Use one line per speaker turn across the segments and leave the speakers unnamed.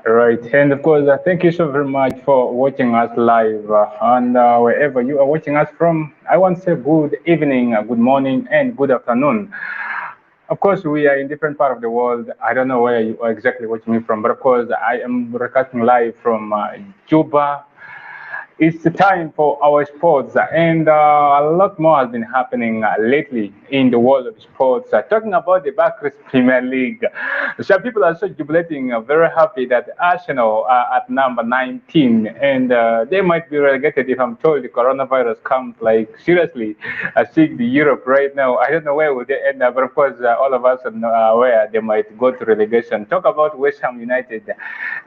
Right, and of course, thank you so very much for watching us live and wherever you are watching us from. I want to say good evening, good morning, and good afternoon. Of course, we are in different part of the world. I don't know where you are exactly watching me from, but of course, I am broadcasting live from Juba, it's the time for our sports, and a lot more has been happening lately in the world of sports. Talking about the Barclays Premier League, some people are so jubilating, very happy that Arsenal are at number 19, and they might be relegated if I'm told the coronavirus comes. Like seriously, I see the Europe right now. I don't know where will they end up, but of course, all of us are aware they might go to relegation. Talk about West Ham United,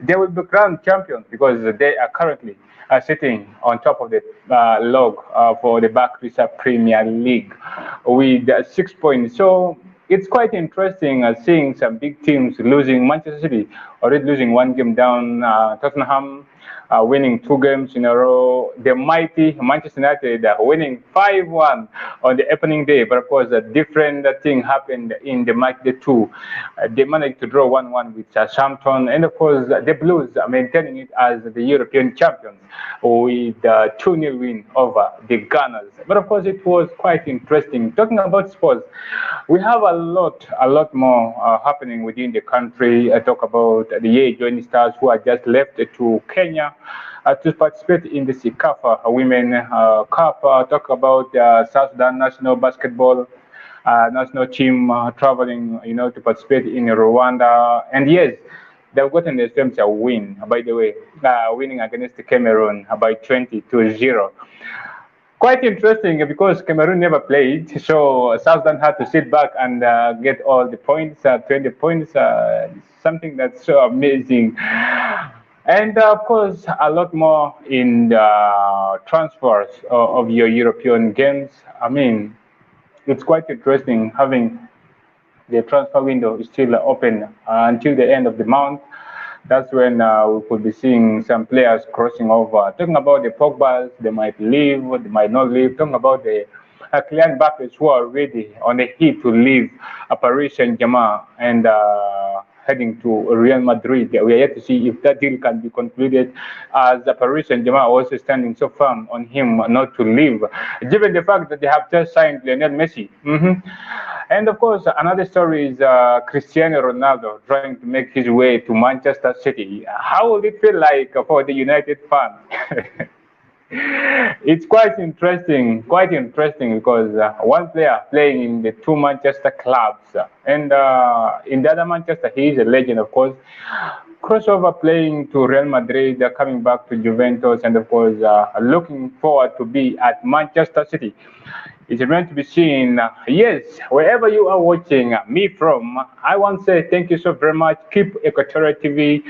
they will be crowned champions because they are currently sitting on top of the log for the Barclays Premier League with 6 points. So it's quite interesting seeing some big teams losing. Manchester City already losing one game down. Tottenham winning 2 games in a row. The mighty Manchester United winning 5-1 on the opening day. But of course, a different thing happened in the match day two. They managed to draw 1-1 with Southampton. And of course, the Blues are maintaining it as the European champions with a 2-0 win over the Gunners. But of course, it was quite interesting. Talking about sports, we have a lot more happening within the country. I talk about the Yei Joining Stars who are just left to Kenya to participate in the SICAFA Women Cup. Talk about South Sudan national basketball national team traveling, to participate in Rwanda. And yes, they've gotten the attempt a win, by the way, winning against Cameroon by 20-0. Quite interesting because Cameroon never played, so South Sudan had to sit back and get all the points, 20 points, something that's so amazing. And of course, a lot more in the transfers of your European games. I mean, it's quite interesting having the transfer window is still open until the end of the month. That's when we could be seeing some players crossing over. Talking about the Pogbas, they might leave, they might not leave. Talking about the Kylian Mbappe who are already on the heat to leave Paris Saint-Germain and heading to Real Madrid. We are yet to see if that deal can be concluded, as the Paris Saint-Germain also standing so firm on him not to leave, given the fact that they have just signed Lionel Messi. And of course, another story is Cristiano Ronaldo trying to make his way to Manchester City. How will it feel like for the United fan? It's quite interesting because one player playing in the two Manchester clubs, and in the other Manchester, he is a legend, of course. Crossover playing to Real Madrid, coming back to Juventus, and of course, looking forward to be at Manchester City. It's meant to be seen. Yes, wherever you are watching me from, I want to say thank you so very much. Keep Equatorial TV.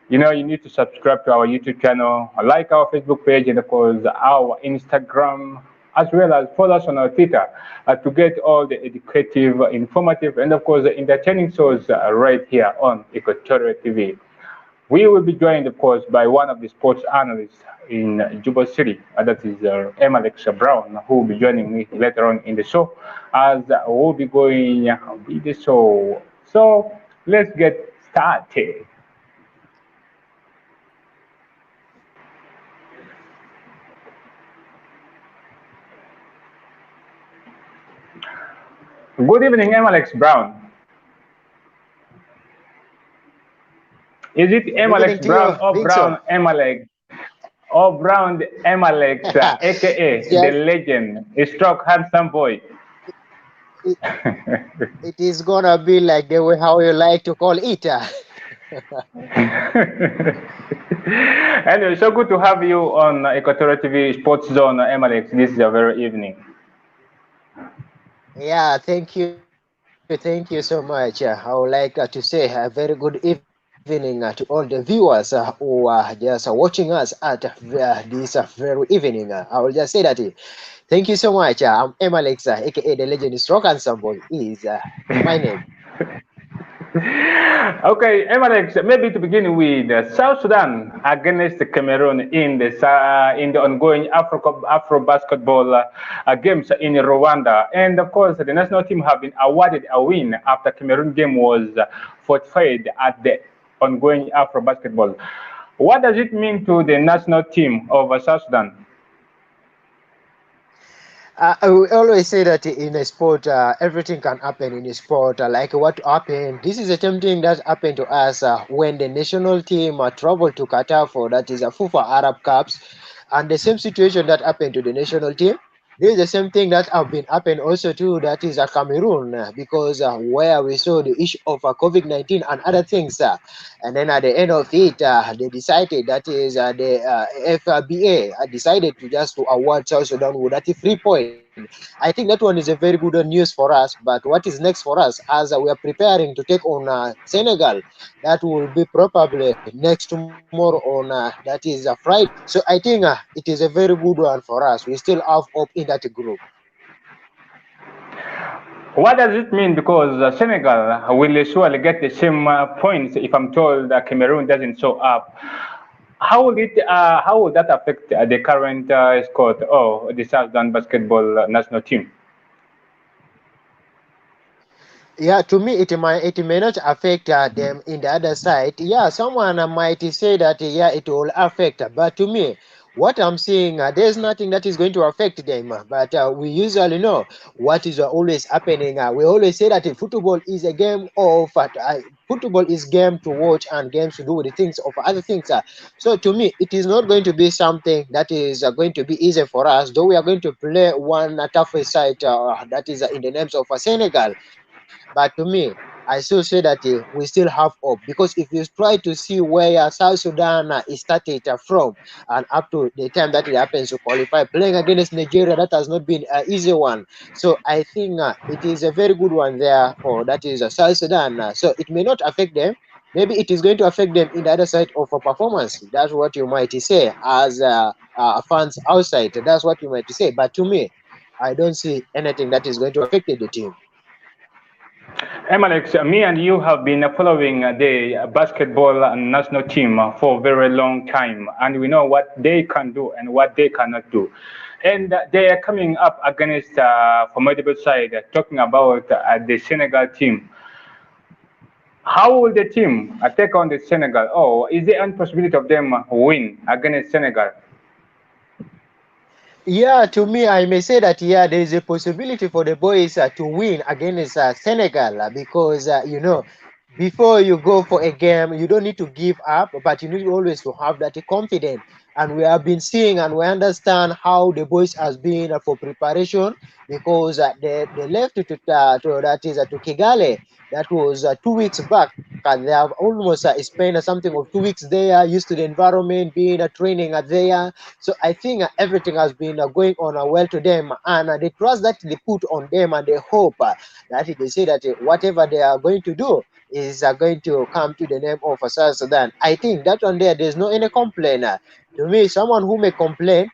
You need to subscribe to our YouTube channel, like our Facebook page, and of course our Instagram, as well as follow us on our Twitter to get all the educative, informative, and of course the entertaining shows right here on Equatorial TV. We will be joined, of course, by one of the sports analysts in Juba City, that is Alex Brown, who will be joining me later on in the show, as we'll be going with the show. So let's get started. Good evening, Alex Brown. Is it
Good evening
Alex
to you,
Brown or
VICSON.
Brown Alex? Or Brown Alex, aka the
Yes,
legend, a stroke handsome boy?
it, it is gonna be like the way how you like to call it.
Anyway, so good to have you on Equatorial TV Sports Zone, Alex. This is a very evening.
Yeah, thank you so much. I would like to say a very good evening to all the viewers who are just watching us at this very evening. I will just say that. Thank you so much. I'm Alex, aka the legend Stroke and Boy is my name.
Okay, Alex, maybe to begin with, South Sudan against Cameroon in the ongoing Afro basketball games in Rwanda, and of course the national team have been awarded a win after Cameroon game was fortified at the ongoing Afro basketball. What does it mean to the national team of South Sudan?
I will always say that in a sport, everything can happen in a sport. Like what happened, this is the same thing that happened to us when the national team traveled to Qatar for that is a FIFA Arab Cups, and the same situation that happened to the national team. This is the same thing that have been happened also to that is a Cameroon because where we saw the issue of COVID-19 and other things, and then at the end of it, they decided that is the FBA decided to just to award South Sudan with that 3 point. I think that one is a very good news for us. But what is next for us as we are preparing to take on Senegal, that will be probably next tomorrow on that is Friday. So I think it is a very good one for us. We still have hope in that group.
What does it mean? Because Senegal will surely get the same points if I'm told that Cameroon doesn't show up. How will that affect the current squad or the South Sudan basketball national team?
Yeah, to me, it may not affect them in the other side. Yeah, someone might say that yeah, it will affect, but to me, what I'm seeing, there's nothing that is going to affect them. But we usually know what is always happening. We always say that football is a game of football is game to watch and games to do with the things of other things. So to me, it is not going to be something that is going to be easy for us. Though we are going to play one toughest side that is in the names of Senegal. But to me, I still say that we still have hope because if you try to see where South Sudan is started from and up to the time that it happens to qualify, playing against Nigeria, that has not been an easy one. So I think it is a very good one there for that is South Sudan. So it may not affect them. Maybe it is going to affect them in the other side of a performance. That's what you might say as fans outside. That's what you might say. But to me, I don't see anything that is going to affect the team.
Alex, me and you have been following the basketball national team for a very long time, and we know what they can do and what they cannot do. And they are coming up against formidable side, talking about the Senegal team. How will the team take on the Senegal? Oh, is there any possibility of them win against Senegal?
Yeah, to me, I may say that yeah, there is a possibility for the boys to win against Senegal because before you go for a game, you don't need to give up, but you need always to have that confidence. And we have been seeing and we understand how the boys has been for preparation because they left to that is to Kigali. That was 2 weeks back, and they have almost spent something of 2 weeks there, used to the environment, being training there. So I think everything has been going on well to them, and the trust that they put on them, and they hope that they say that whatever they are going to do is going to come to the name of South Sudan. I think that one there's no any complainer. To me, someone who may complain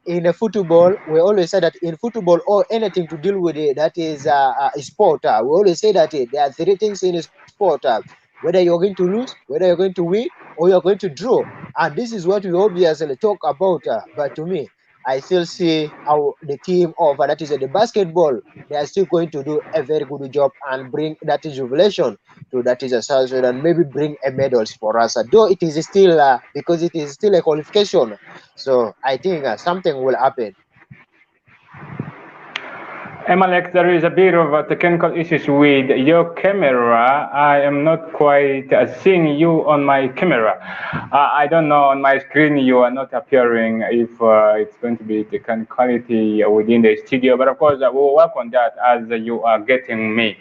in a football, we always say that in football or anything to deal with it, that is a sport. We always say that there are three things in a sport: whether you're going to lose, whether you're going to win, or you're going to draw. And this is what we obviously talk about. But to me, I still see how the team of that is the basketball. They are still going to do a very good job and bring that is jubilation to that is a South Sudan, maybe bring a medals for us. Though it is still because it is still a qualification, so I think something will happen.
Alex, there is a bit of technical issues with your camera. I am not quite seeing you on my camera. I don't know, on my screen you are not appearing if it's going to be technicality within the studio. But of course, we'll work on that as you are getting me.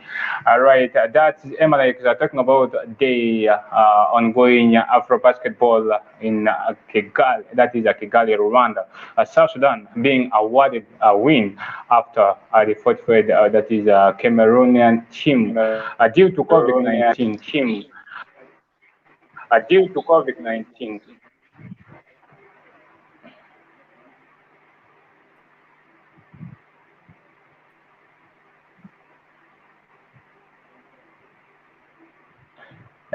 All right, that's Alex talking about the ongoing Afro basketball in Kigali, that is Kigali, Rwanda. South Sudan being awarded a win after the forfeit that is a Cameroonian team due to COVID-19. Due to COVID-19.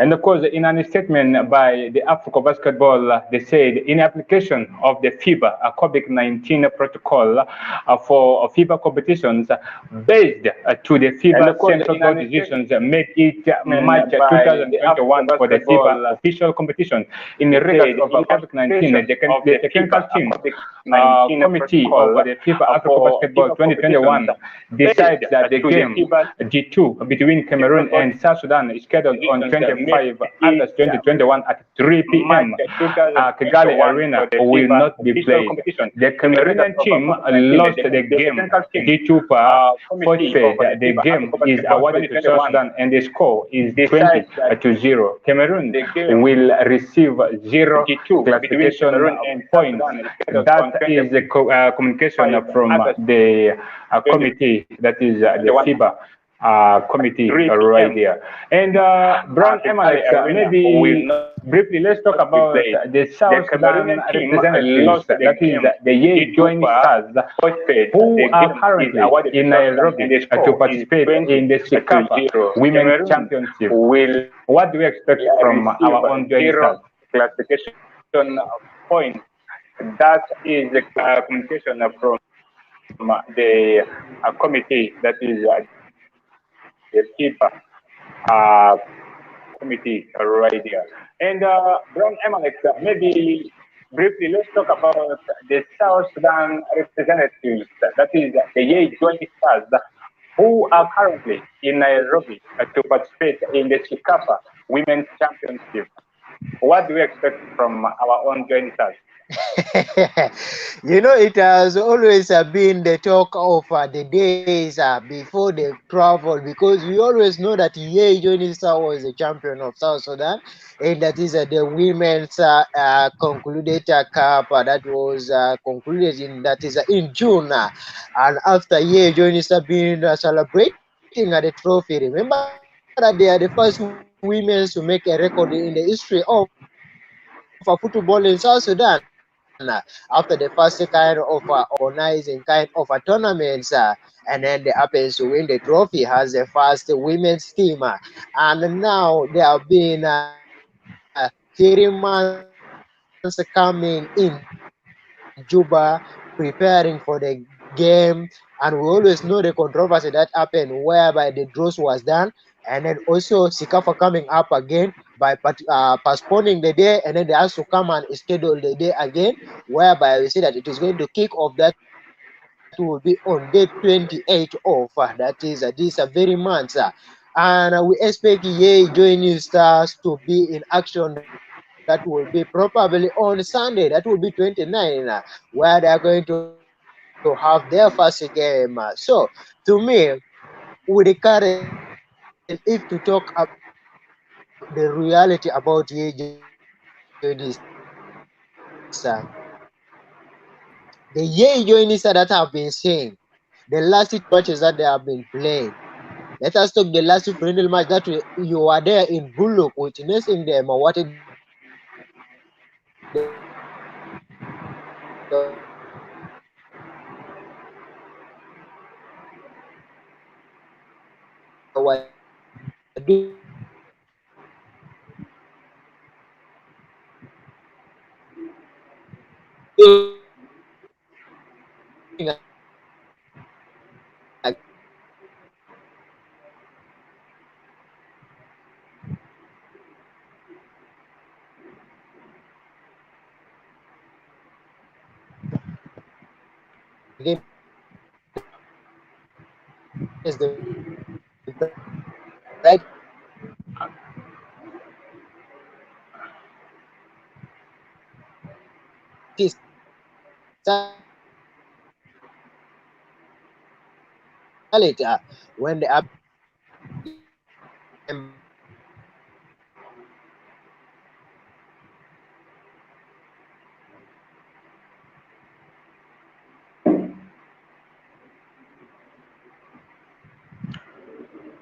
And of course, in a statement by the Africa Basketball, they said in application of the FIBA COVID-19 protocol for FIBA competitions based to the FIBA Central Board decisions made it March
by the Africa
2021 for the FIBA
Basketball,
official competition. In
they
regards
said
of
in
COVID-19,
application of
the
the
technical
FIBA
team
COVID-19
committee of
protocol
the FIFA Africa
for
Basketball
FIBA competitions
2021
based
decides that the
to the
game
FIBA
G2 between
Central
Cameroon
Board
and South Sudan is scheduled on
decisions made
25
it
August 2021 at 3
March
p.m. Kigali
2021
Arena
for the
will
FIBA
not be
official
played.
competition.
The
In the regards
Cameroonian
of
team
COVID-19,
lost the
the
game
technical team
G2 per point
committee of
fade.
the
The
FIBA
game
Africa
is
Basketball
awarded to South
2021
Sudan and the score is 20
decides that
to 0. Cameroon
the game
will receive 0
G2 between
classification
Cameroon and South
points.
Sudan is scheduled
That
on
is the communication
25
from
August
the committee, that is the
2021
FIBA
at
committee
3
right
p.m.
there. And Brown
Kigali
Alex,
Arena will
maybe
not
briefly let's talk
be
about
played.
the
The
South Sudan
Cameroonian team
representatives,
lost the
that is
game
the Ye
G2
Joint
per
Stars,
point fade.
who
The
are
game is
currently
awarded to
in
South Sudan and
Nairobi
the
to
score is
participate
20
in the
to
CICAFA
0.
Women's
Cameroon
Championship.
will
What do we expect from
receive
our own joint stars?
0 classification points. That is the communication from the committee, that is the FIFA committee right here. And Brown Alex, maybe briefly let's talk about the South Sudan representatives, that is the Ye Joint Stars, who are currently in Nairobi to participate in the CICAFA Women's Championship. What do we expect from our own joint stars? You know, it has always been the talk of the days before they travel, because we always know that Ye Jonisa was the champion of South Sudan, and that is the women's concluded cup that was concluded in June, and after Ye Jonisa being celebrating the trophy. Remember that they are the first women to make a record in the history of football in South Sudan, after the first kind of organizing kind of tournaments, and then they happens to win the trophy as the first women's team. And now they have been 3 months coming in Juba, preparing for the game, and we always know the controversy that happened whereby the draws was done, and then also Sikafa coming up again by postponing the day, and then they have to come and schedule the day again, whereby we see that it is going to kick off. That will be on day 28 of that is this very month, and we expect Ye joining stars to be in action. That will be probably on Sunday, that will be 29, where they are going to have their first game. So to me, with the current, if to talk about the reality about Ye joining stars, the Ye joining stars that have been seeing, the last 2 matches that they have been playing. Let us talk the last 2 friendly match that you were there in Bullock witnessing them, or what exactly they were doing. Let us talk the last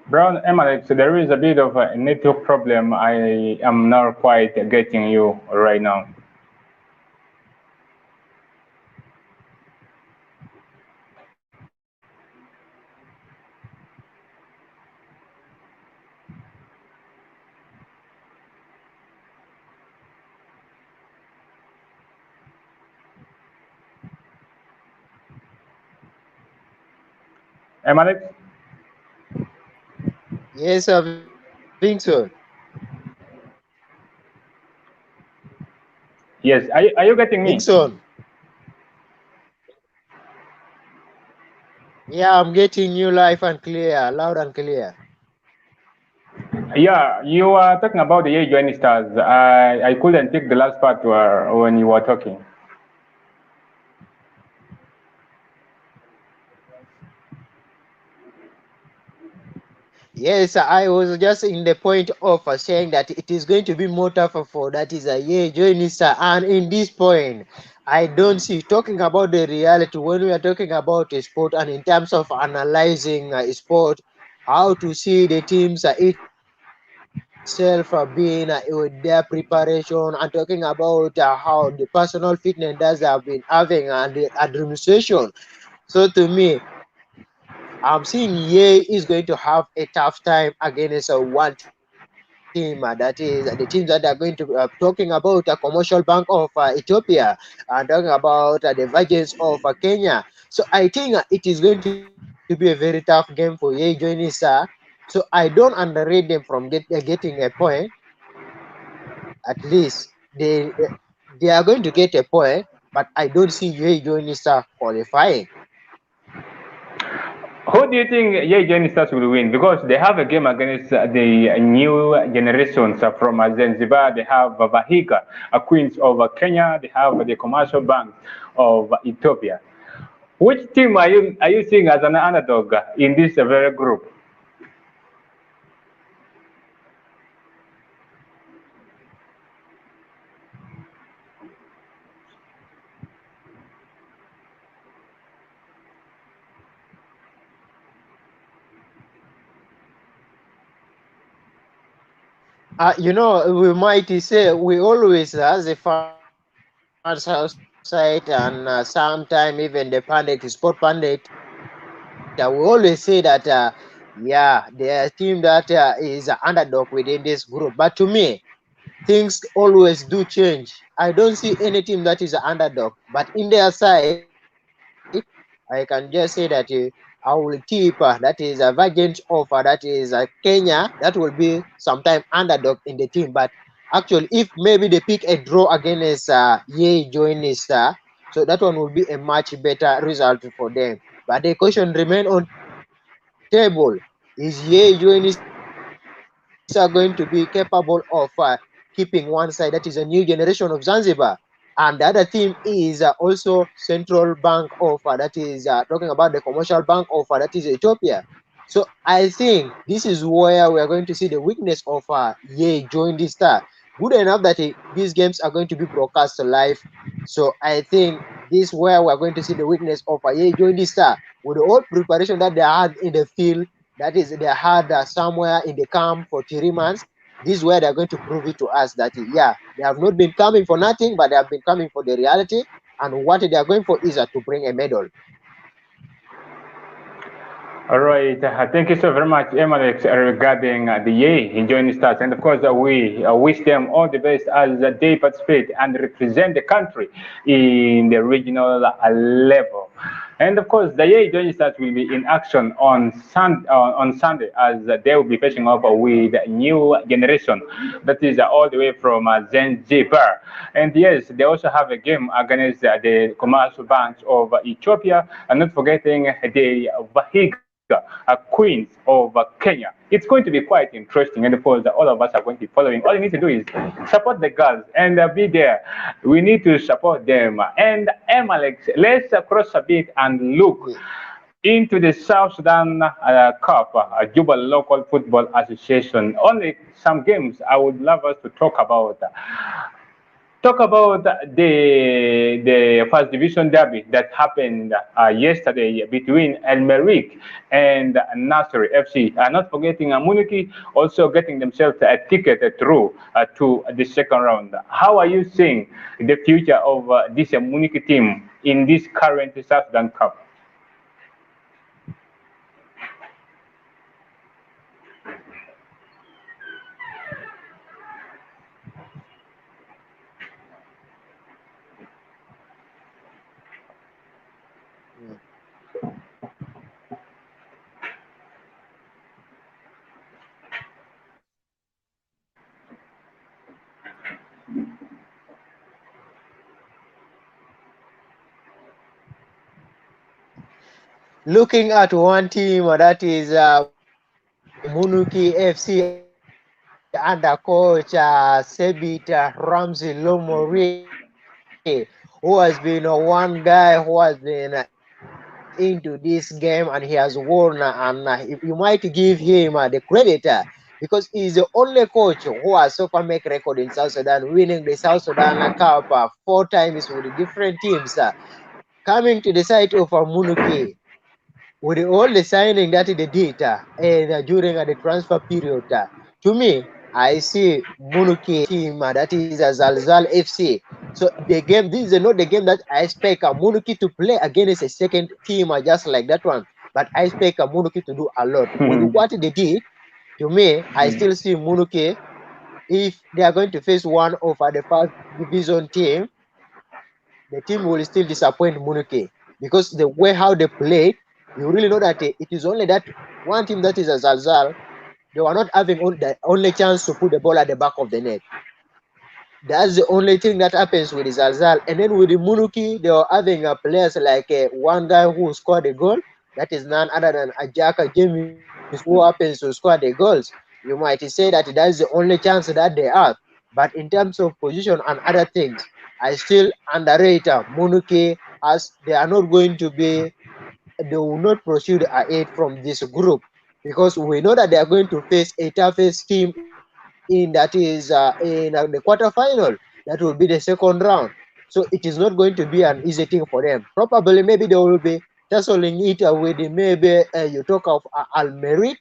Brown Alex, there is a bit of a network problem. I am not quite getting you right now. Am Alex?
Yes, VICSON.
Yes. Are you getting me?
VICSON. Yeah, I'm getting you live and clear, loud and clear.
Yeah, you are talking about the joining stars. I couldn't take the last part when you were talking.
Yes, I was just in the point of saying that it is going to be more tougher for that is a yeah, Joinista. And in this point, I don't see talking about the reality when we are talking about a sport and in terms of analyzing a sport, how to see the teams itself being with their preparation and talking about how the personal fitness that they have been having and the administration. So to me, I'm seeing Ye is going to have a tough time against one team that is the teams that are going to talking about a commercial bank of Ethiopia and talking about the Virgins of Kenya. So I think it is going to be a very tough game for Ye Joinisa. So I don't underrate them from getting a point. At least they are going to get a point, but I don't see Ye Joinisa qualifying.
Who do you think joining stars will win? Because they have a game against the new generations from Zanzibar. They have Vahiga, Queens of Kenya. They have the commercial banks of Ethiopia. Which team are you seeing as an underdog in this very group?
We might say we always, as a fans outside, and sometime even the pundit, sport pundit, we always say that, yeah, they are a team that is an underdog within this group. But to me, things always do change. I don't see any team that is an underdog, but in their side, I can just say that I will tip that is a Virgins of that is Kenya that will be sometime underdog in the team. But actually, if maybe they pick a draw against Ye Joinista, so that one will be a much better result for them. But the question remain on table: is Ye Joinista going to be capable of keeping one side that is a new generation of Zanzibar, and the other team is also Central Bank of that is talking about the commercial bank of that is Ethiopia. So I think this is where we are going to see the weakness of Ye join this star. Good enough that these games are going to be broadcast live. So I think this where we are going to see the weakness of Ye join this star with the whole preparation that they had in the field, that is they had somewhere in the camp for 3 months. This is where they're going to prove it to us that yeah, they have not been coming for nothing, but they have been coming for the reality, and what they are going for is to bring a medal.
All right. Thank you so very much, Alex, regarding the Yay enjoying stars. And of course, we wish them all the best as they participate and represent the country in the regional level. And of course, the Yay joining stars will be in action on Sunday as they will be facing off with new generation that is all the way from Zanzibar. And yes, they also have a game against the commercial banks of Ethiopia, and not forgetting the Vahiga Queens of Kenya. It's going to be quite interesting, and of course, all of us are going to be following. All you need to do is support the girls and be there. We need to support them. And Alex, let's cross a bit and look into the South Sudan Cup, Juba Local Football Association. Only some games I would love us to talk about. Talk about the first division derby that happened yesterday between El Merrick and Nasser FC. Not forgetting Muniki also getting themselves a ticket through to the second round. How are you seeing the future of this Muniki team in this current South Sudan Cup?
looking at one team that is Munuki FC under coach Sebit Ramsey Lomori, who has been one guy who has been into this game and he has won. And you might give him the credit because he's the only coach who has so far make record in South Sudan, winning the South Sudan Cup 4 times with the different teams. Coming to the side of Munuki, with all the signing that they did during the transfer period, to me, I see Munuki team that is a Zalzal FC. So the game, this is not the game that I expect Munuki to play against a second team just like that one. But I expect Munuki to do a lot. With what they did, to me, I still see Munuki, if they are going to face one of the first division team, the team will still disappoint Munuki because the way how they played, you really know that it is only that one team that is a Zalzal, they were not having the only chance to put the ball at the back of the net. That's the only thing that happens with the Zalzal. And then with the Munuki, they were having players like one guy who scored a goal, that is none other than Ajaka James, who happens to score the goals. You might say that that's the only chance that they have. But in terms of position and other things, I still underrate Munuki, as they are not going to be, they will not proceed ahead from this group because we know that they are going to face a toughest team in the quarterfinal. That will be the second round. So it is not going to be an easy thing for them. Probably maybe they will be tussling it with maybe you talk of Almeria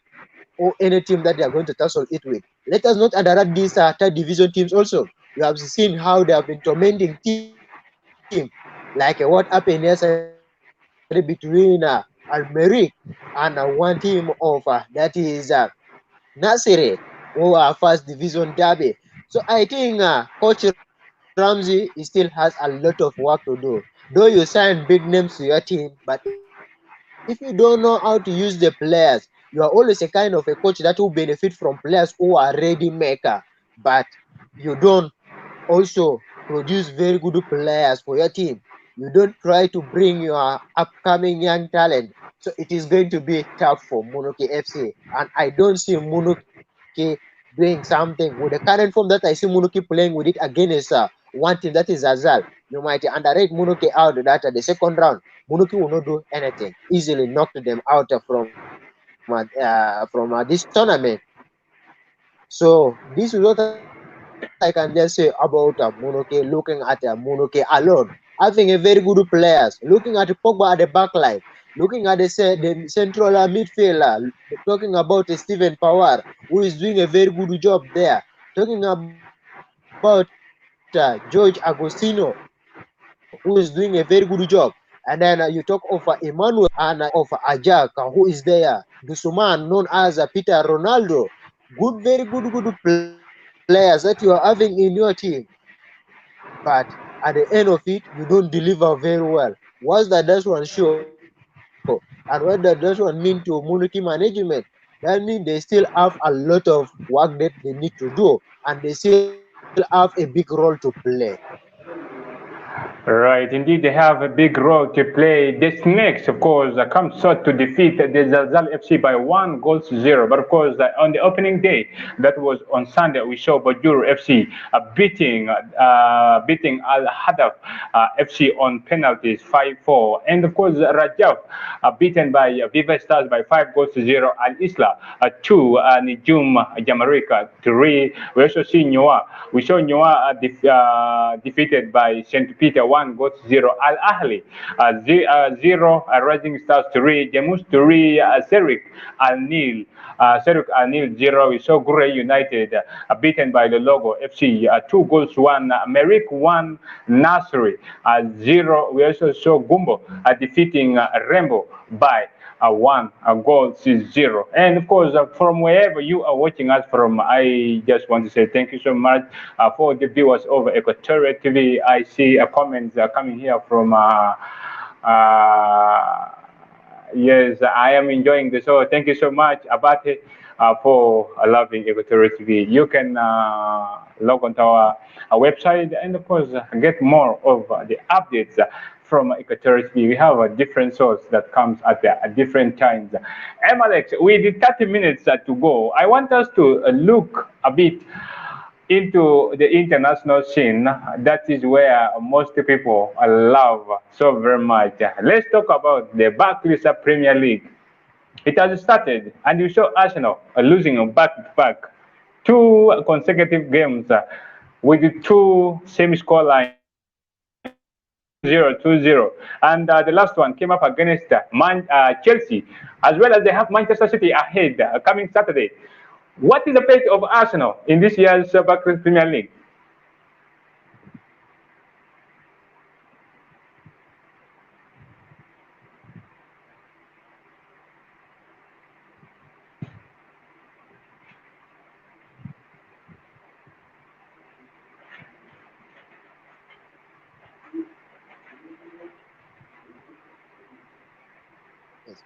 or any team that they are going to tussle it with. Let us not underrate these third division teams also. You have seen how they have been tormenting team, like what happened yesterday between Almeric and one team of that is Nasiri, who are first division derby. So I think Coach Ramsey still has a lot of work to do. Though you sign big names to your team, but if you don't know how to use the players, you are always a kind of a coach that will benefit from players who are ready maker, but you don't also produce very good players for your team. You don't try to bring your upcoming young talent. So it is going to be tough for Munuki FC. And I don't see Munuki doing something with the current form that I see Munuki playing with it against one team that is Azal. You might underrate Munuki out that at the second round. Munuki will not do anything. Easily knocked them out from this tournament. So this is what I can just say about Munoke, looking at Munoke alone, having a very good players, looking at Pogba at the back line, looking at the central midfielder, talking about Stephen Pawar, who is doing a very good job there, talking about George Agostino, who is doing a very good job. And then you talk of Emmanuel, and of Ajak, who is there, Dusuman, known as Peter Ronaldo. Very good players that you are having in your team. But at the end of it, you don't deliver very well. What's that does one show? And what that does one mean to Muniki management? That means they still have a lot of work that they need to do, and they still have a big role to play.
Right, indeed, they have a big role to play. The Snakes, of course, come short to defeat the Zalzal FC by 1 goal to 0. But of course, on the opening day, that was on Sunday, we saw Bajur FC beating Al Hadaf FC on penalties 5-4, and of course, Rajab beaten by Viva Stars by 5 goals to 0. Al Isla 2, Nijum Jamaica 3. We also see Nyoa. We saw Nyoa defeated by St. Peter 1 goal to 0. Al Ahly 0, Rising Stars 3, Jamus 3, Serik Al Nil 0. We saw Gure United beaten by the Logo FC 2 goals to 1. Merik 1, Nasri 0. We also saw Gumbo defeating Rembo by 1 goal to 0. And of course, from wherever you are watching us from, I just want to say thank you so much for the viewers over Equatorial TV. I see comments coming here from. Yes, I am enjoying the show. Thank you so much, Abate, for loving Equatorial TV. You can log onto our website and, of course, get more of the updates from Equatorial Guinea. We have a different source that comes at different times. Alex, with 30 minutes to go, I want us to look a bit into the international scene. That is where most people love so very much. Let's talk about the Barclays Premier League. It has started, and you saw Arsenal losing back to back, two consecutive games with two same score lines, 2-0, 2-0. And the last one came up against Chelsea, as well as they have Manchester City ahead coming Saturday. What is the pace of Arsenal in this year's Barclays Premier League?
Yes.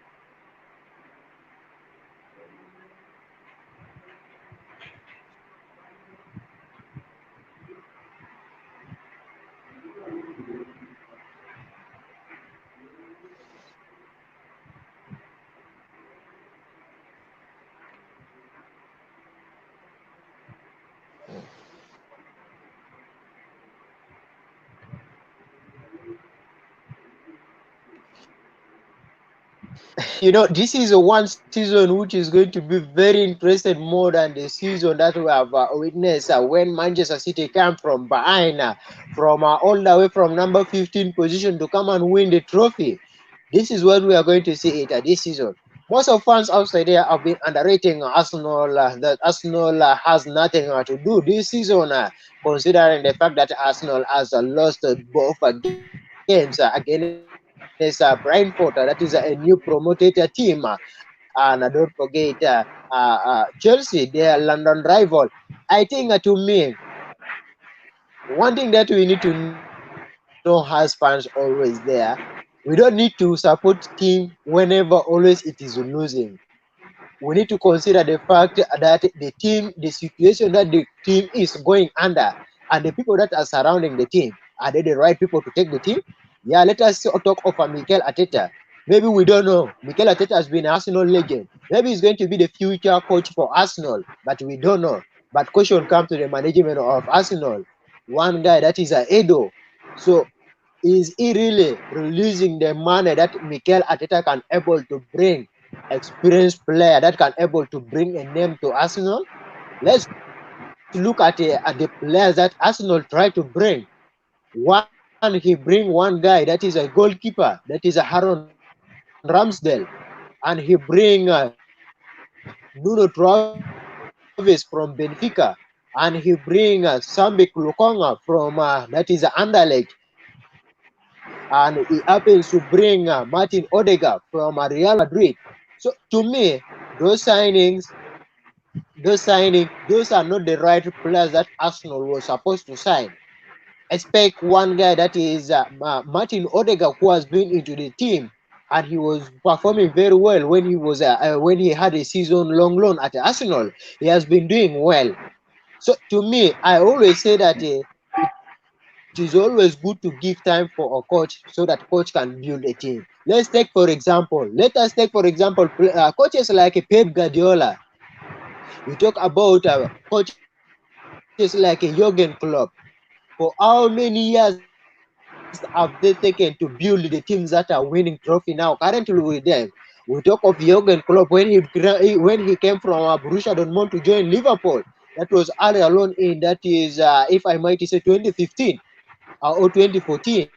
This is a one season which is going to be very interesting more than the season that we have witnessed when Manchester City came from behind, from all the way from number 15 position to come and win the trophy. This is what we are going to see it this season. Most of fans outside there have been underrating Arsenal, that Arsenal has nothing to do this season, considering the fact that Arsenal has lost both games against Brentford. That is a new promoted team. And don't forget Chelsea, their London rival. I think to me, one thing that we need to know as fans always there, we don't need to support team whenever always it is losing. We need to consider the fact that the situation that the team is going under, and the people that are surrounding the team, are they the right people to take the team? Yeah, let us talk of Mikel Arteta. Maybe we don't know. Mikel Arteta has been an Arsenal legend. Maybe he's going to be the future coach for Arsenal, but we don't know. But question comes to the management of Arsenal. One guy that is a Edo. So is he really releasing the money that Mikel Arteta can able to bring, experienced player that can able to bring a name to Arsenal? Let's look at the players that Arsenal try to bring. One, he bring one guy that is a goalkeeper, that is a Aaron Ramsdale, and he bring Nuno Travis from Benfica, and he bring Sambi Lukonga from that is Anderlecht, and he happens to bring Martin Odegaard from Real Madrid. So to me, those signings, those are not the right players that Arsenal was supposed to sign. Expect one guy that is Martin Odegaard, who has been into the team, and he was performing very well when he had a season long loan at Arsenal. He has been doing well. So to me, I always say that it is always good to give time for a coach so that coach can build a team. Let us take for example, coaches like Pep Guardiola. We talk about coaches like Jurgen Klopp. For how many years have they taken to build the teams that are winning trophy now? Currently with them, we talk of Jurgen Klopp when he came from Borussia Dortmund to join Liverpool. That was early alone in that is, if I might say, 2015 or 2014.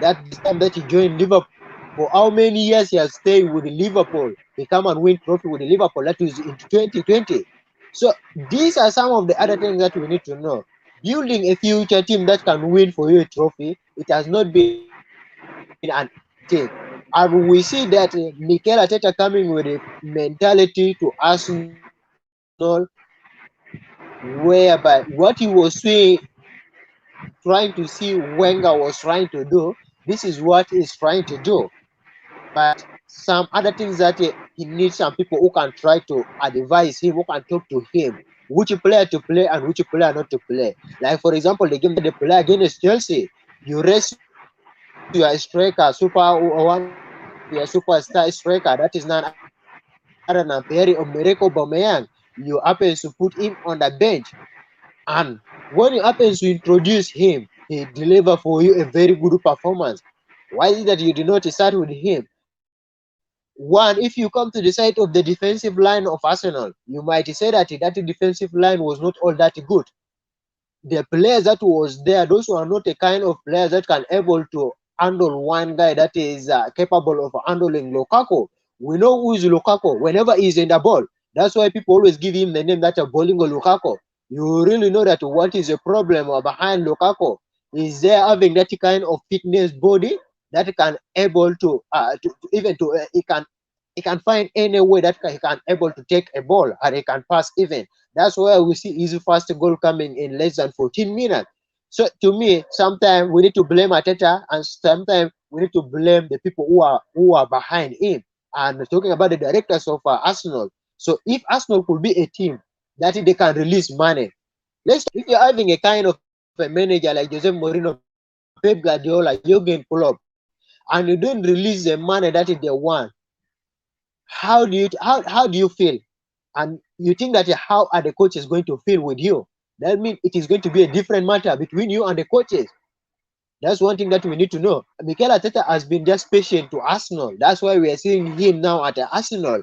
That is the time that he joined Liverpool. For how many years he has stayed with Liverpool? He come and win trophy with Liverpool. That was in 2020. So these are some of the other things that we need to know. Building a future team that can win for you a trophy, it has not been an easy thing. And we see that Mikel Arteta coming with a mentality to Arsenal, whereby what he was trying to see Wenger was trying to do, this is what he's trying to do. But some other things that he needs some people who can try to advise him, who can talk to him, which player to play and which player not to play. Like for example, the game that they play against Chelsea, you rest your case your striker, one of your superstar striker, that is none other than Pierre-Emerick Aubameyang, you happen to put him on the bench, and when you happen to introduce him, he deliver for you a very good performance. Why is it that you do not start with him? One, if you come to the side of the defensive line of Arsenal, you might say that that defensive line was not all that good. The players that was there, those were not a kind of players that can able to handle one guy that is capable of handling Lukaku. We know who is Lukaku whenever he's in the ball. That's why people always give him the name that Bolingo Lukaku. You really know that what is the problem behind Lukaku is there having that kind of fitness body that can able to even to he can find any way that he can able to take a ball and he can pass even. That's why we see his first goal coming in less than 14 minutes. So to me, sometimes we need to blame Ateta, and sometimes we need to blame the people who are behind him. And talking about the directors of Arsenal. So if Arsenal could be a team that they can release money, let's if you're having a kind of a manager like Jose Mourinho, Pep Guardiola, Jurgen Klopp, and you don't release the money that they want, how do you feel? And you think that how are the coaches going to feel with you? That means it is going to be a different matter between you and the coaches. That's one thing that we need to know. Mikel Arteta has been just patient to Arsenal. That's why we are seeing him now at Arsenal.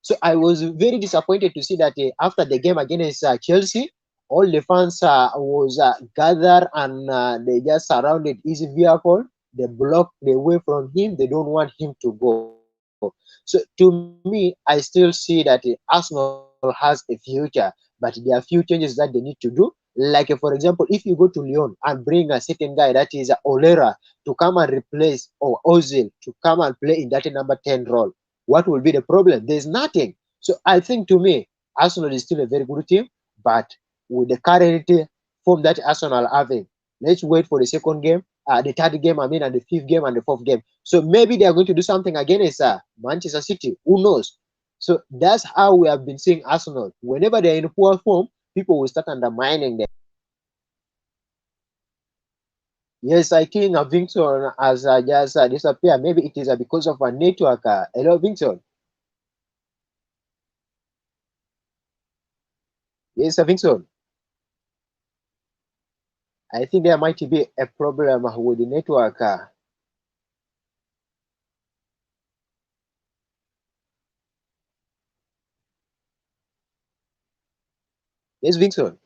So I was very disappointed to see that after the game against Chelsea, all the fans was gathered and they just surrounded his vehicle. They blocked the way from him. They don't want him to go. So to me, I still see that Arsenal has a future, but there are few changes that they need to do. Like, for example, if you go to Lyon and bring a certain guy that is Olera to come and replace, or Ozil to come and play in that number 10 role, what will be the problem? There's nothing. So I think to me, Arsenal is still a very good team, but with the current form that Arsenal are having, let's wait for the second game, the third game, I mean, and the fifth game and the fourth game. So maybe they are going to do something against Manchester City. Who knows? So that's how we have been seeing Arsenal. Whenever they're in poor form, people will start undermining them. Yes, I think VICSON has just disappeared. Maybe it is because of a network. Hello, VICSON. Yes, VICSON. I think there might be a problem with the network. Yes, VICSON.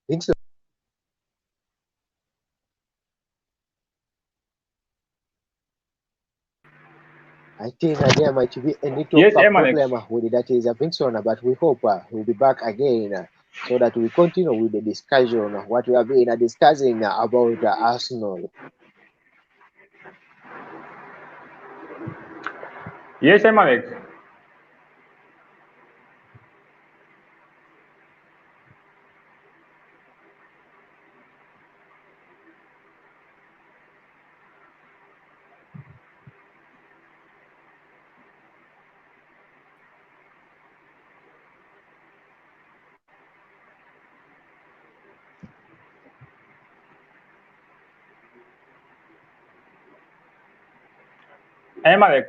VICSON. I think there might be a network
Yes,
problem
Alex.
with that is VICSON, but we hope he'll be back again so that we continue with the discussion, what we have been discussing about Arsenal.
Yes, Alex. Alex.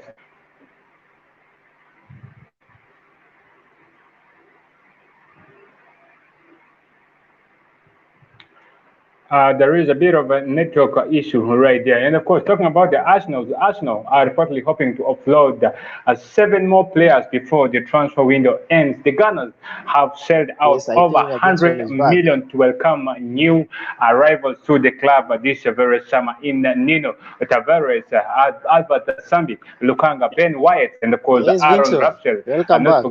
There is a bit of a network issue right there. And of course, talking about the Arsenal are reportedly hoping to offload seven more players before the transfer window ends. The Gunners have shelled out
Yes, I
over
think VICSON
100
is back.
million to welcome new arrivals to the club this very summer in Nino Tavares, Albert Sambi, Lukanga, Ben Wyatt, and of course
Yes,
Aaron
VICSON.
Ramsdale.
Welcome back.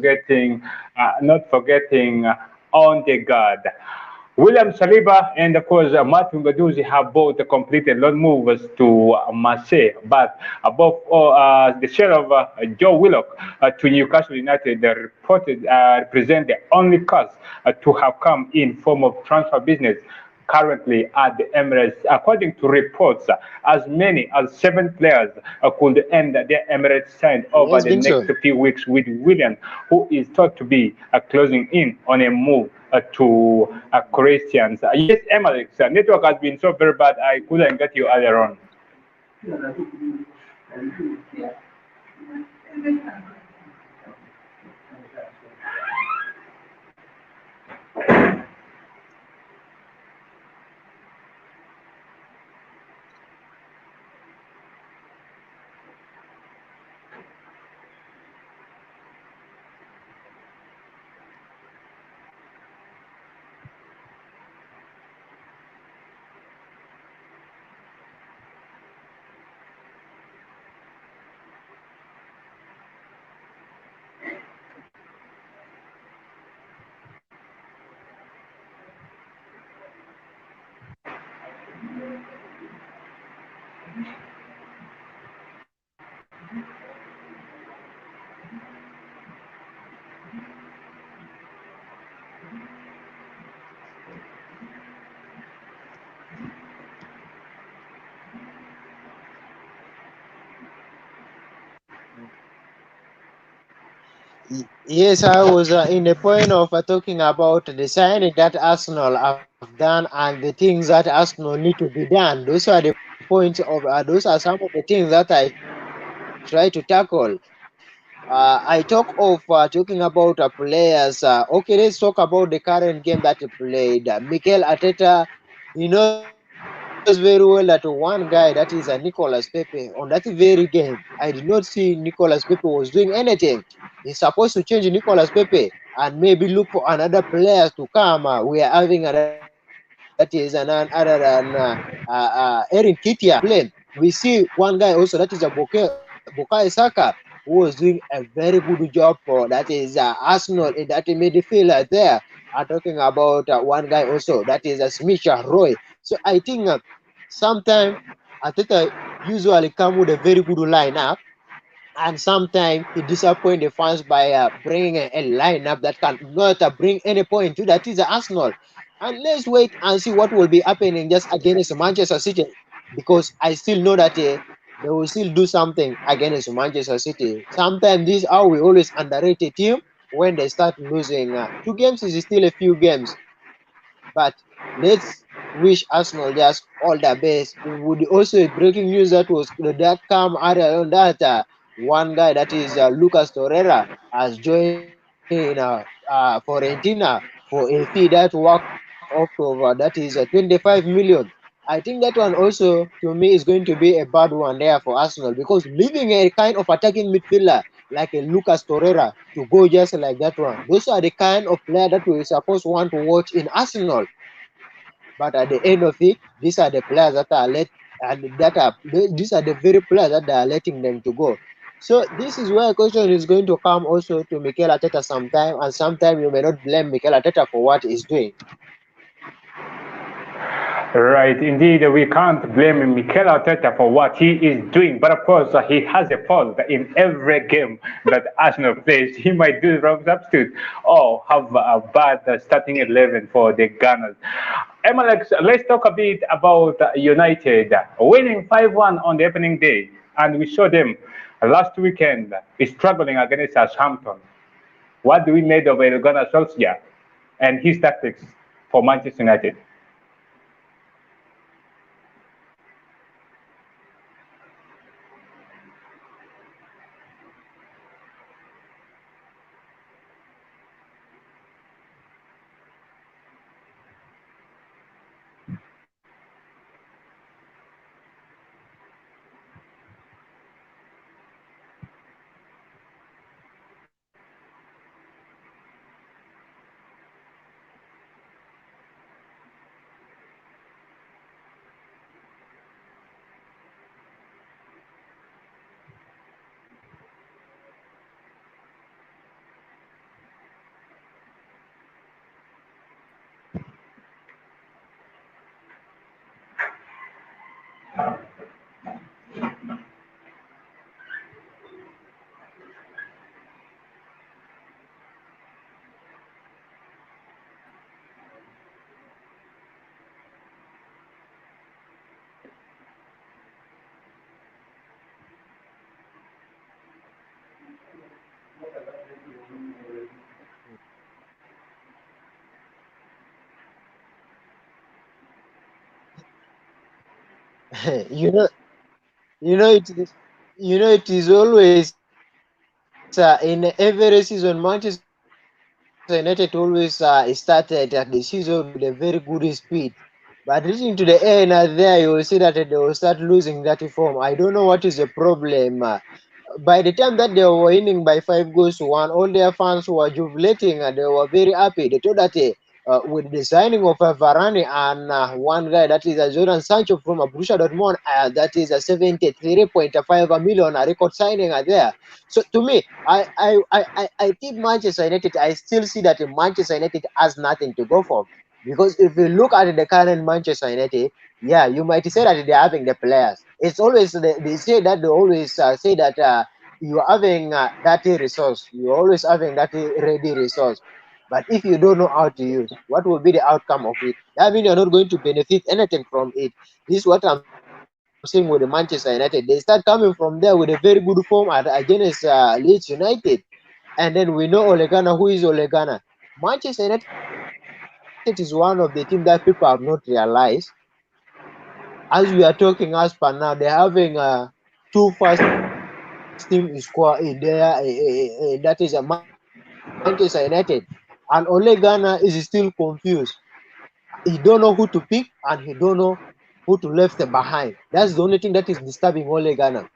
Not forgetting on the guard. William Saliba and of course Martin Guendouzi have both completed loan moves to Marseille, but above all, the share of Joe Willock to Newcastle United reported represent the only cost to have come in form of transfer business currently at the Emirates. According to reports, as many as 7 players could end their Emirates signed over
Yes,
the next
Vincent.
few weeks, with William, who is thought to be closing in on a move to Christians. Yes, Emirates, network has been so very bad, I couldn't get you earlier on.
Yes, I was in the point of talking about the signing that Arsenal have done and the things that Arsenal need to be done. Those are the points of those are some of the things that I try to tackle. I talk of talking about players. Okay, let's talk about the current game that he played. Mikel Arteta, he knows very well that one guy that is Nicolas Pepe on that very game. I did not see Nicolas Pepe was doing anything. He's supposed to change Nicolas Pepe and maybe look for another players to come. We are having that is other than Erin Kittia playing. We see one guy also that is a Bukayo Saka who was doing a very good job for that is Arsenal in that midfielder there. I'm talking about one guy also that is Smith Roy. So I think sometimes Ateta usually come with a very good lineup, and sometimes he disappoint the fans by bringing a lineup that cannot bring any point to that is Arsenal. And let's wait and see what will be happening just against Manchester City, because I still know that they will still do something against Manchester City. Sometimes this is how we always underrate a team when they start losing. 2 games is still a few games, but let's wish Arsenal just all the best. Would also breaking news that come out on that one guy that is Lucas Torreira has joined Fiorentina for a fee that work off of that is 25 million. I think that one also to me is going to be a bad one there for Arsenal, because leaving a kind of attacking midfielder like a Lucas Torreira to go just like that one, those are the kind of player that we supposed want to watch in Arsenal. But at the end of it, these are the players that are these are the very players that they are letting them to go. So this is where a question is going to come also to Mikel Arteta sometime, and sometime you may not blame Mikel Arteta for what he's doing.
Right, indeed, we can't blame Mikel Arteta for what he is doing, but of course, he has a fault in every game that Arsenal plays. He might do the wrong substitute or have a bad starting 11 for the Gunners. Alex, let's talk a bit about United winning 5-1 on the opening day, and we saw them last weekend struggling against Southampton. What do we made of Ole Gunnar Solskjaer and his tactics for Manchester United?
you know, you know it is, it is always in every season, Manchester United always started the season with a very good speed. But reaching to the end, there you will see that they will start losing that form. I don't know what is the problem. By the time that they were winning by 5 goals to 1, all their fans were jubilating and they were very happy. They thought that with the signing of Varane and one guy that is Jordan Sancho from Borussia Dortmund, that is a 73.5 million record signing there. So to me, I think Manchester United, I still see that Manchester United has nothing to go for. Because if you look at the current Manchester United, yeah, you might say that they're having the players. It's always they say that they always say that you are having that resource. You're always having that ready resource. But if you don't know how to use, what will be the outcome of it? That means you're not going to benefit anything from it. This is what I'm saying with the Manchester United. They start coming from there with a very good form against Leeds United. And then we know Olegana. Who is Olegana? Manchester United is one of the teams that people have not realized. As we are talking, as per now, they're having two first team squad in there. That is Manchester United, and Ole Gunnar is still confused. He don't know who to pick and he don't know who to left behind. That's the only thing that is disturbing Ole Gunnar.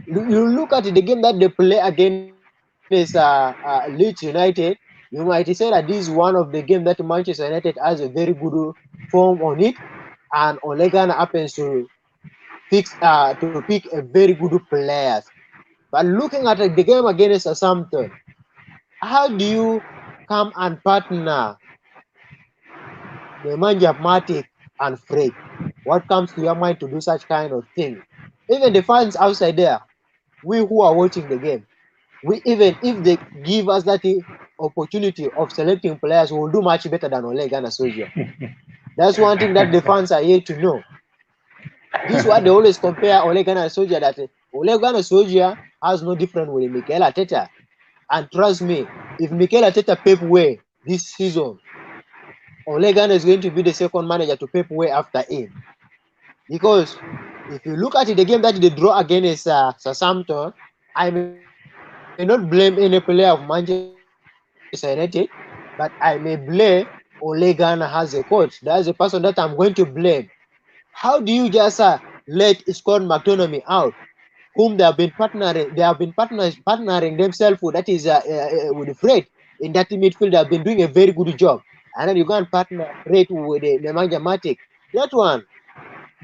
You look at the game that they play against Leeds United, you might say that this is one of the games that Manchester United has a very good form on it, and Ole Gunnar happens to pick a very good players. But looking at the game against Southampton, how do you come and partner Nemanja Matic and Fred? What comes to your mind to do such kind of thing? Even the fans outside there, we who are watching the game, we even if they give us that opportunity of selecting players, we will do much better than Ole Gunnar Solskjaer. That's one thing that the fans are here to know. This is what they always compare Ole Gunnar Solskjaer, that Ole Gunnar Solskjaer has no different with Mikel Arteta. And trust me, if Mikel Arteta Pep way this season, Ole Gunnar is going to be the second manager to Pep way after him. Because if you look at the game that they draw against Southampton, I may not blame any player of Manchester United, but I may blame Ole Gunnar as a coach. That's the person that I'm going to blame. How do you just let Scott McTominay out, whom they have been partnering themselves with, that is with Fred in that midfield. They have been doing a very good job, and then you go and partner Fred with Nemanja Matic. That one,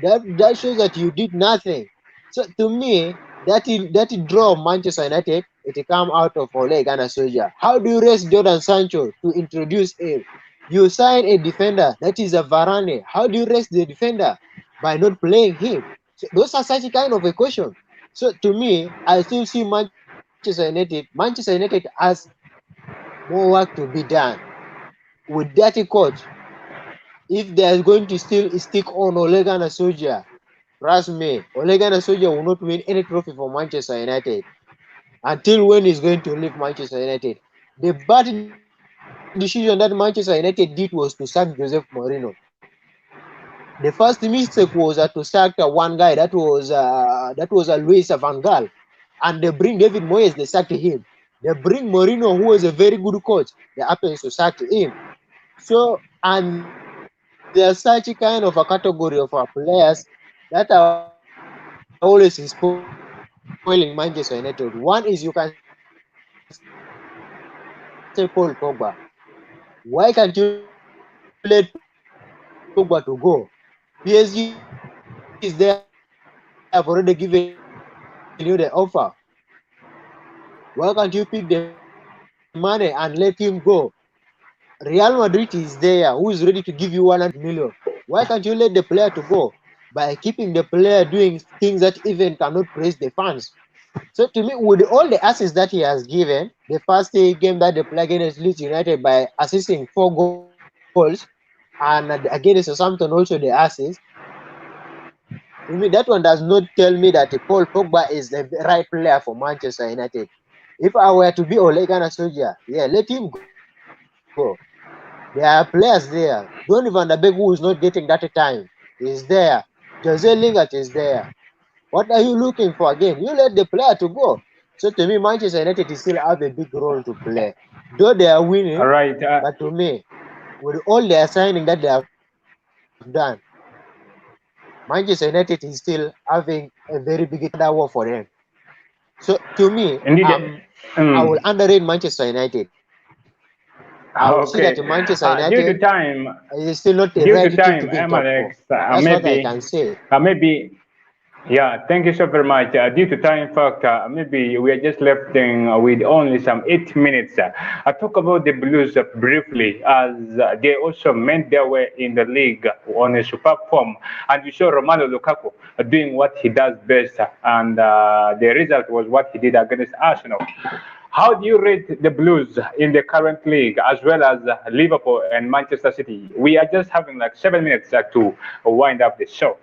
that shows that you did nothing. So to me, that draw of Manchester United, it come out of Ole Gunnar Solskjaer. How do you raise Jordan Sancho to introduce him? You sign a defender that is a Varane. How do you raise the defender by not playing him? So those are such kind of a question. So to me, I still see Manchester United. Manchester United has more work to be done with that coach. If they are going to still stick on Ole Gunnar Solskjaer, trust me, Ole Gunnar Solskjaer will not win any trophy for Manchester United until when he's going to leave Manchester United. The bad decision that Manchester United did was to sack Jose Mourinho. The first mistake was to sack one guy that was Luis Van Gaal, and they bring David Moyes. They sacked him. They bring Mourinho, who was a very good coach. They happens to sack him. So, and there's such kind of a category of our players that are always spoiling Manchester United. One is you can say Paul Pogba. Why can't you let Paul Pogba to go? PSG is there. I've already given you the offer. Why can't you pick the money and let him go? Reality is there. Who is ready to give you 100 million? Why can't you pick the money and let him go? Real Madrid is there, who is ready to give you 100 million. Why can't you let the player to go? By keeping the player doing things that even cannot praise the fans. So to me, with all the assets that he has given, the first game that they play against Leeds United by assisting 4 goals, and against Southampton also the assist. To me, that one does not tell me that Paul Pogba is the right player for Manchester United. If I were to be Ole Gunnar Solskjaer, yeah, let him go. There are players there. Donny van der Beek, who is not getting that time, is there. Jose Lingard is there. What are you looking for again? You let the player to go. So to me, Manchester United still have a big role to play. Though they are
All
winning,
right.
but to me, with all their signing that they have done, Manchester United is still having a very big war for them. So to me,
Indeed.
I will
Mm,
underrate Manchester United. I will see that
okay.
Manchester United
Due to time,
is still not a
due
ready
to
team to
time,
be in top four.
Alex,
That's what I can say.
maybe. Yeah, thank you so very much. Due to time factor, maybe we are just left with only some 8 minutes. I talk about the Blues briefly, as they also made their way in the league on a superb form, and we saw Romelu Lukaku doing what he does best, and the result was what he did against Arsenal. How do you rate the Blues in the current league, as well as Liverpool and Manchester City? We are just having like 7 minutes to wind up the show.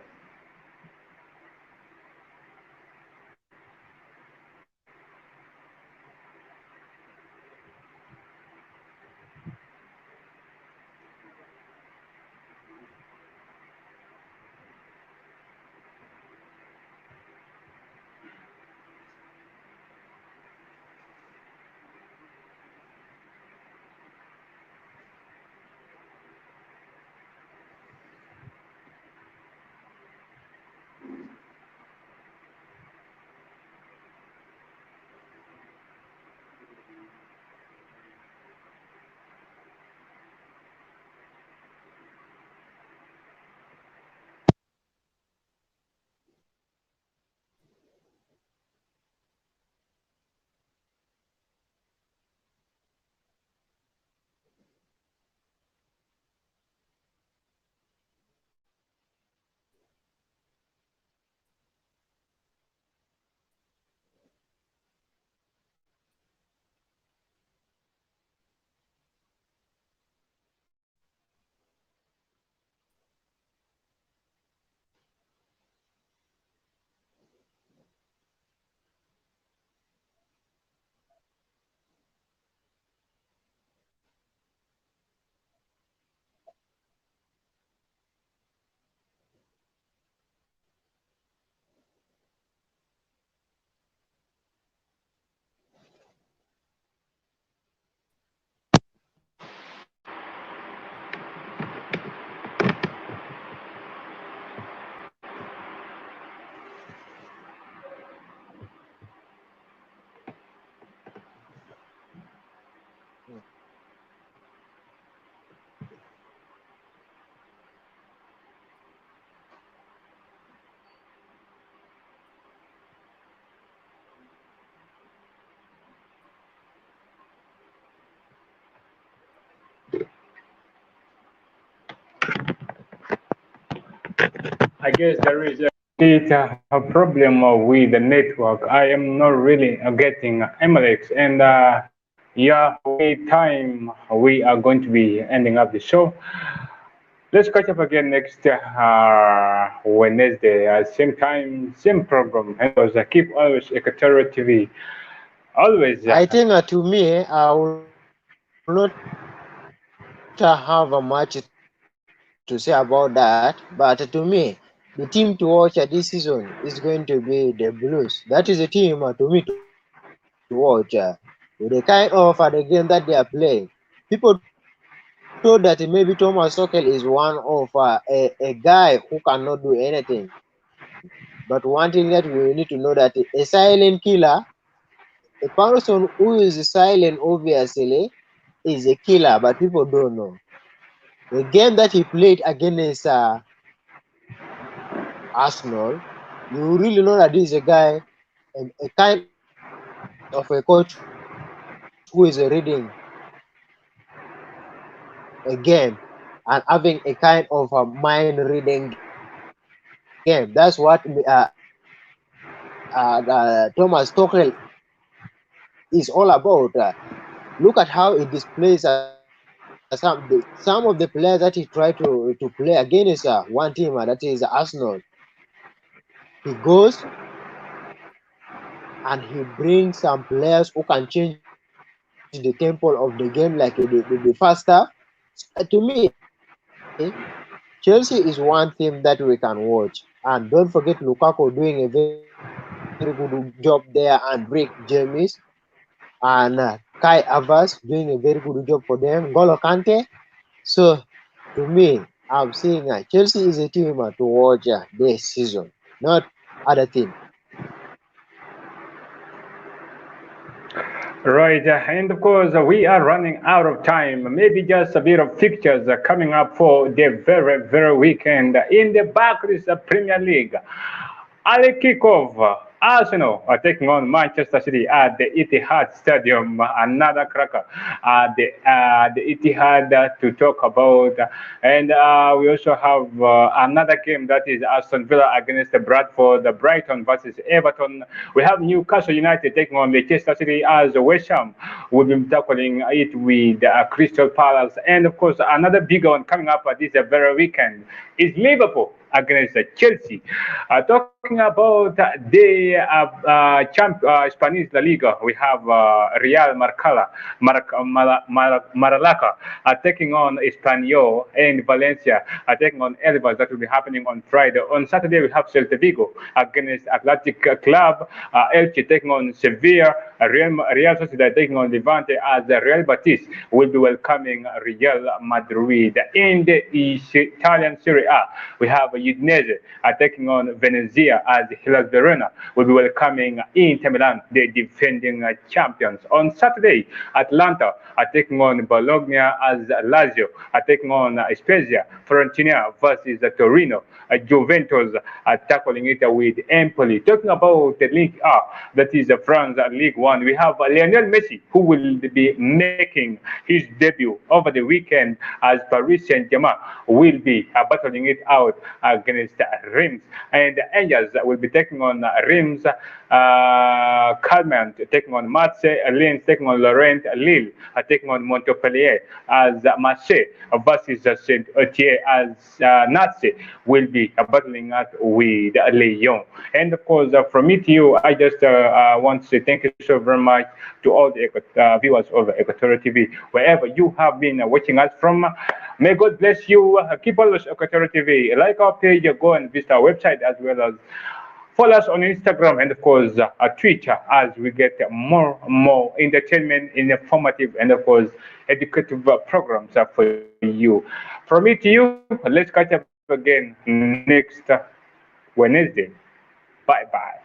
I guess there is a problem with the network. I am not really getting Alex, and yeah, with time we are going to be ending up the show. Let's catch up again next Wednesday, same time, same program. And was keep always Equatorial TV. Always.
I think to me, I will not have a much to say about that. But to me, the team to watch this season is going to be the Blues. That is a team to me to watch. With the kind of the game that they are playing. People thought that maybe Thomas Tuchel is one of a guy who cannot do anything. But one thing that we need to know that a silent killer, a person who is silent obviously is a killer, but people don't know. The game that he played against Arsenal, you really know that this is a guy, a kind of a coach who is reading a game and having a kind of a mind reading game. That's what Thomas Tuchel is all about. Look at how he displays some of the players that he tried to play against one team, that is Arsenal. He goes, he plays the game, and he brings some players who can change the tempo of the game like the faster. To me, Chelsea is one team that we can watch. And don't forget Lukaku doing a very good job there, and Rick James and Kai Havertz doing a very good job for them. Golo Kante. So to me, I'm seeing Chelsea is a team to watch this season, not other team.
Right, and of course, we are running out of time. Maybe just a bit of fixtures coming up for the very, very weekend in the Barclays Premier League. Early kickoff. Arsenal are taking on Manchester City at the Etihad Stadium. Another cracker at the Etihad to talk about. And we also have another game that is Aston Villa against Bradford, Brighton versus Everton. We have Newcastle United taking on Leicester City as West Ham will be tackling it with Crystal Palace. And of course, another big one coming up this very weekend is Liverpool against Chelsea. Talking about the Spanish La Liga, we have Real Maralaca taking on Espanyol, and Valencia taking on Elvas. That will be happening on Friday. On Saturday, we have Celta Vigo against Athletic Club, Elche taking on Sevilla, Real Sociedad taking on Levante, as Real Betis will be welcoming Real Madrid. In the Italian Serie A, we have Udinese taking on Venezia, as Hellas Verona will be welcoming Inter Milan, the defending champions. On Saturday, Atlanta are taking on Bologna, as Lazio are taking on Spezia, Fiorentina versus Torino, Juventus are tackling it with Empoli. Talking about the League A, that is France League One, we have Lionel Messi, who will be making his debut over the weekend as Paris Saint-Germain will be battling it out against Reims. And the Angels will be taking on Reims, Calmont taking on Marseille, Lens taking on Laurent, Lille taking on Montpellier, as Marseille versus Saint Etienne, as Nancy will be battling out with Lyon. And of course, from me to you, I just want to say thank you so very much to all the viewers of Equatorial TV, wherever you have been watching us from. May God bless you. Keep on watching Equatorial TV. Like our page, go and visit our website, as well as follow us on Instagram and of course Twitter, as we get more and more entertainment, informative, and of course educative programs for you. From me to you, let's catch up again next Wednesday. Bye bye.